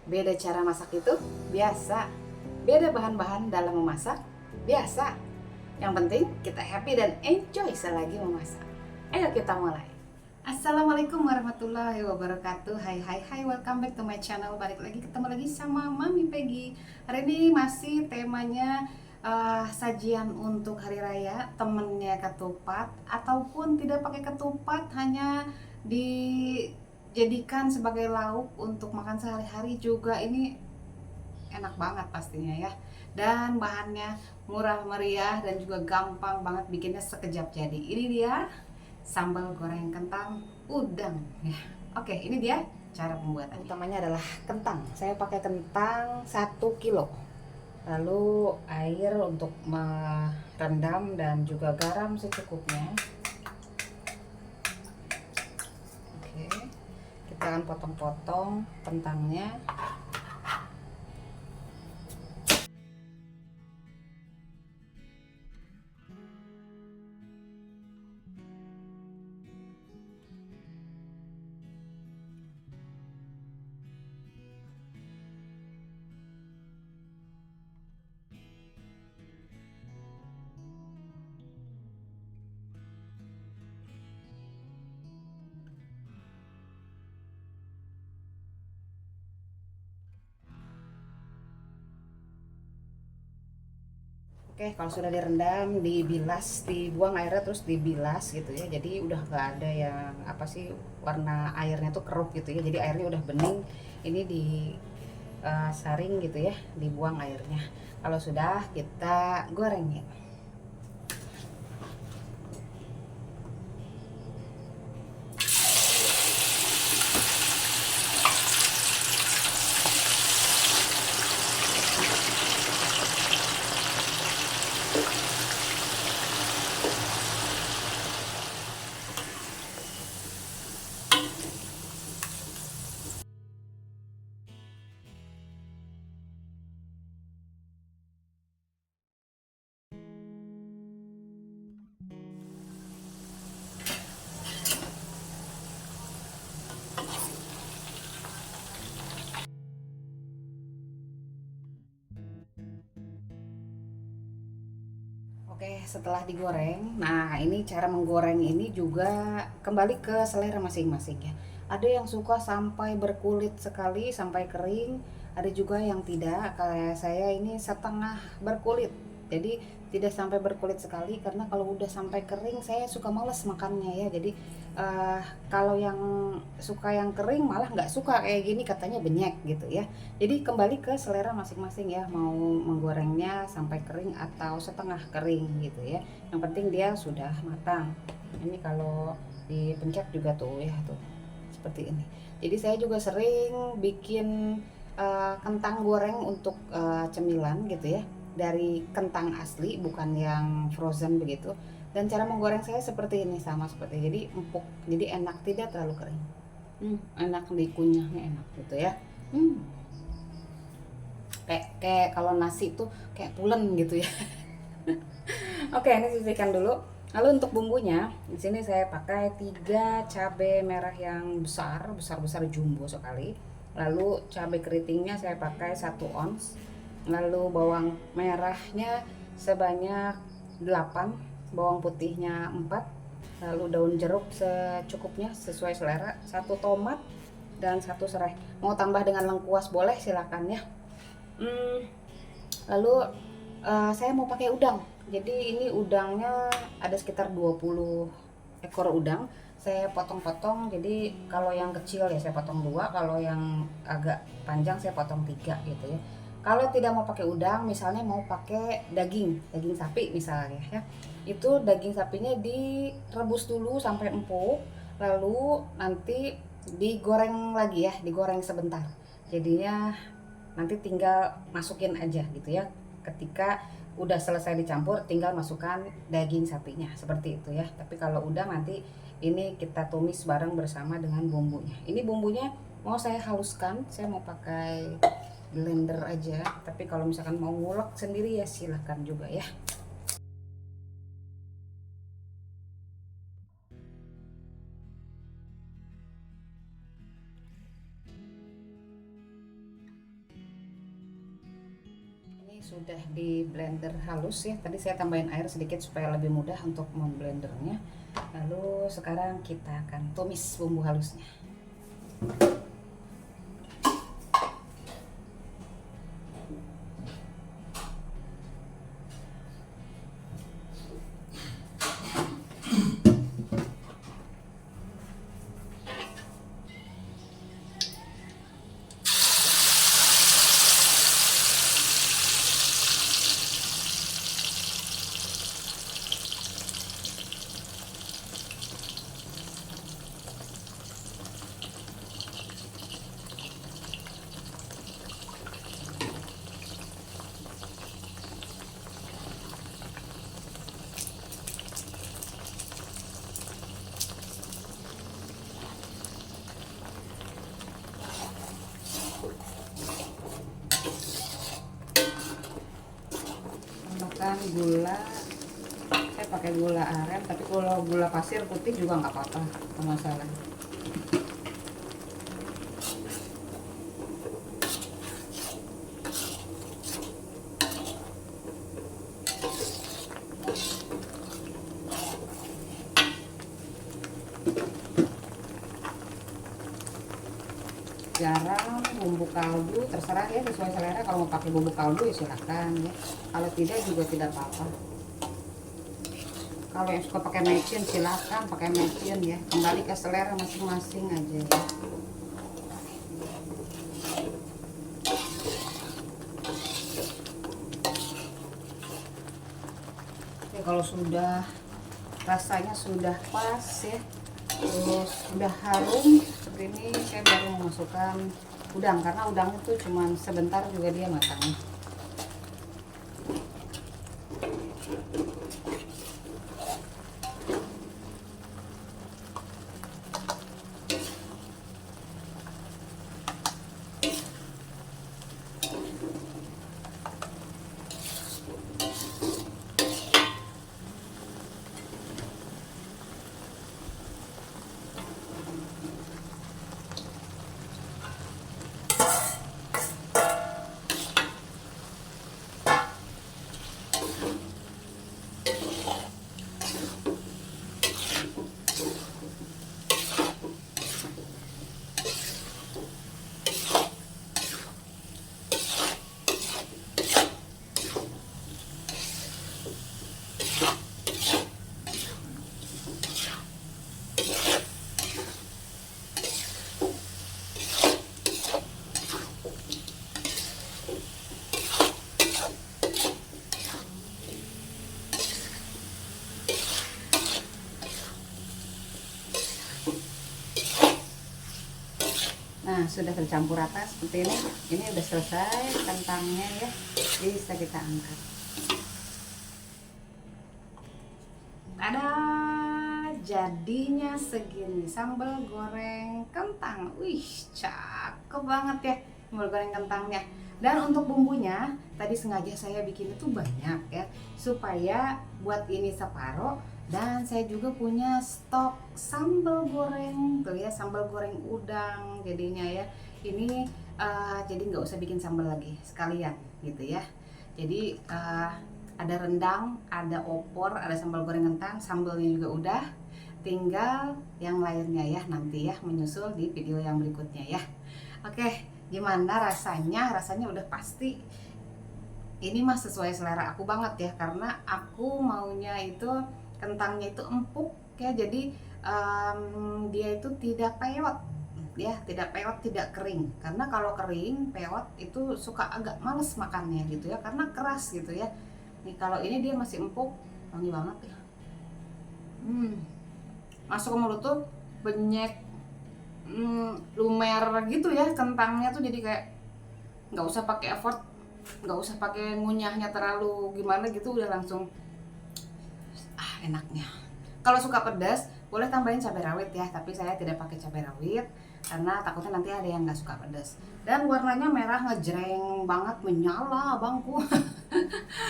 Beda cara masak itu biasa. Beda bahan-bahan dalam memasak biasa. Yang penting kita happy dan enjoy selagi memasak. Ayo kita mulai. Assalamualaikum warahmatullahi wabarakatuh. Hai hai hai, welcome back to my channel. Balik lagi, ketemu lagi sama Mami Peggy. Hari ini masih temanya sajian untuk hari raya, temennya ketupat ataupun tidak pakai ketupat, hanya dijadikan sebagai lauk untuk makan sehari-hari juga. Ini enak banget pastinya ya, dan bahannya murah meriah dan juga gampang banget bikinnya, sekejap jadi. Ini dia sambal goreng kentang udang ya. Oke, ini dia cara pembuatannya. Utamanya adalah kentang. Saya pakai kentang 1 kilo, lalu air untuk merendam dan juga garam secukupnya. Oke, kita akan potong-potong kentangnya. Oke, kalau sudah direndam, dibilas, dibuang airnya terus dibilas gitu ya. Jadi udah gak ada yang apa sih, warna airnya tuh keruh gitu ya. Jadi airnya udah bening. Ini di saring gitu ya, dibuang airnya. Kalau sudah, kita goreng ya. Oke, setelah digoreng, nah ini cara menggoreng ini juga kembali ke selera masing-masing ya. Ada yang suka sampai berkulit sekali, sampai kering. Ada juga yang tidak, kayak saya ini setengah berkulit. Jadi tidak sampai berkulit sekali, karena kalau udah sampai kering saya suka males makannya ya. Jadi eh, kalau yang suka yang kering malah nggak suka kayak gini, katanya benyek gitu ya. Jadi kembali ke selera masing-masing ya, mau menggorengnya sampai kering atau setengah kering gitu ya. Yang penting dia sudah matang. Ini kalau dipencet juga tuh ya tuh, seperti ini. Jadi saya juga sering bikin kentang goreng untuk cemilan gitu ya, dari kentang asli, bukan yang frozen begitu. Dan cara menggoreng saya seperti ini, sama seperti, jadi empuk, jadi enak, tidak terlalu kering. Enak, dikunyahnya enak gitu ya. Kayak kalau nasi tuh kayak pulen gitu ya. Oke, ini sisihkan dulu. Lalu untuk bumbunya, di sini saya pakai 3 cabai merah yang besar-besar jumbo sekali. Lalu cabai keritingnya saya pakai 1 ons. Lalu bawang merahnya sebanyak 8, bawang putihnya 4. Lalu daun jeruk secukupnya sesuai selera, 1 tomat dan 1 serai. Mau tambah dengan lengkuas boleh, silakan ya. Hmm, Lalu saya mau pakai udang. Jadi ini udangnya ada sekitar 20 ekor udang. Saya potong-potong. Jadi kalau yang kecil ya saya potong 2, kalau yang agak panjang saya potong 3 gitu ya. Kalau tidak mau pakai udang, misalnya mau pakai daging sapi misalnya ya. Itu daging sapinya direbus dulu sampai empuk, lalu nanti digoreng lagi ya, digoreng sebentar. Jadinya nanti tinggal masukin aja gitu ya. Ketika udah selesai dicampur, tinggal masukkan daging sapinya, seperti itu ya. Tapi kalau udah, nanti ini kita tumis bareng bersama dengan bumbunya. Ini bumbunya mau saya haluskan, saya mau pakai blender aja. Tapi kalau misalkan mau ngulek sendiri ya silahkan juga ya. sudah di blender halus ya. Tadi saya tambahin air sedikit supaya lebih mudah untuk memblendernya. Lalu sekarang kita akan tumis bumbu halusnya. Tambahkan gula, saya pakai gula aren, tapi kalau gula pasir putih juga nggak apa-apa, nggak masalah. Garam, bumbu kaldu terserah ya, sesuai selera. Kalau mau pakai bumbu kaldu ya silahkan ya, kalau tidak juga tidak apa-apa. Kalau yang suka pakai mecin silahkan pakai mecin ya, kembali ke selera masing-masing aja ya. Oke, kalau sudah rasanya sudah pas ya, terus udah harum seperti ini, saya baru memasukkan udang, karena udang itu cuma sebentar juga dia matangnya. Nah, sudah tercampur rata seperti ini. Ini udah selesai kentangnya ya. Bisa kita angkat. Ada jadinya segini sambal goreng kentang. Wih, cakep banget ya sambal goreng kentangnya. Dan untuk bumbunya tadi sengaja saya bikin itu banyak ya, supaya buat ini separoh. Dan saya juga punya stok sambal goreng tuh ya, sambal goreng udang jadinya ya. Ini jadi nggak usah bikin sambal lagi, sekalian gitu ya. Jadi ada rendang, ada opor, ada sambal goreng kentang, sambalnya juga udah. Tinggal yang lainnya ya nanti ya, menyusul di video yang berikutnya ya. Oke, gimana rasanya? Rasanya udah pasti ini mah sesuai selera aku banget ya, karena aku maunya itu kentangnya itu empuk ya, jadi dia itu tidak peot ya, tidak peot, tidak kering. Karena kalau kering peot itu suka agak males makannya gitu ya, karena keras gitu ya. Nih kalau ini dia masih empuk, wangi banget ya. Masuk ke mulut tuh benyek, lumer gitu ya kentangnya tuh, jadi kayak nggak usah pakai effort, nggak usah pakai ngunyahnya terlalu gimana gitu, udah langsung enaknya. Kalau suka pedas boleh tambahin cabai rawit ya, tapi saya tidak pakai cabai rawit karena takutnya nanti ada yang nggak suka pedas. Dan warnanya merah ngejreng banget, menyala bangku.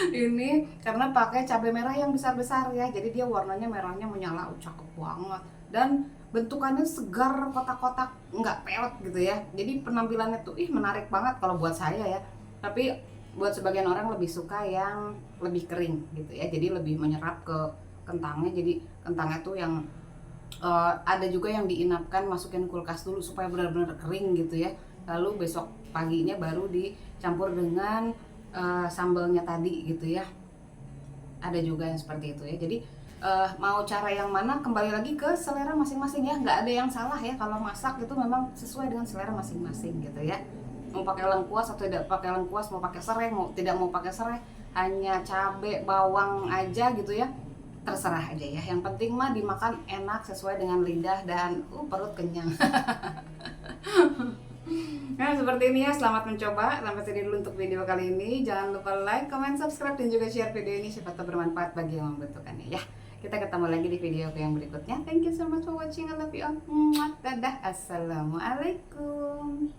Ini karena pakai cabai merah yang besar-besar ya, jadi dia warnanya merahnya menyala, cakep banget. Dan bentukannya segar, kotak-kotak, nggak peot gitu ya. Jadi penampilannya tuh menarik banget kalau buat saya ya. Tapi buat sebagian orang lebih suka yang lebih kering gitu ya, jadi lebih menyerap ke kentangnya. Jadi kentangnya tuh yang ada juga yang diinapkan masukin kulkas dulu supaya benar-benar kering gitu ya, lalu besok paginya baru dicampur dengan sambalnya tadi gitu ya. Ada juga yang seperti itu ya. Jadi mau cara yang mana kembali lagi ke selera masing-masing ya, nggak ada yang salah ya. Kalau masak itu memang sesuai dengan selera masing-masing gitu ya. Mau pakai lengkuas atau tidak pakai lengkuas, mau pakai serai, mau tidak mau pakai serai, hanya cabe bawang aja gitu ya, terserah aja ya. Yang penting mah dimakan enak sesuai dengan lidah dan perut kenyang. Nah seperti ini ya, selamat mencoba. Sampai sini dulu untuk video kali ini. Jangan lupa like, comment, subscribe, dan juga share video ini siapa tahu bermanfaat bagi yang membutuhkannya ya. Kita ketemu lagi di video yang berikutnya. Thank you so much for watching. I love you all. Dadah. Assalamualaikum.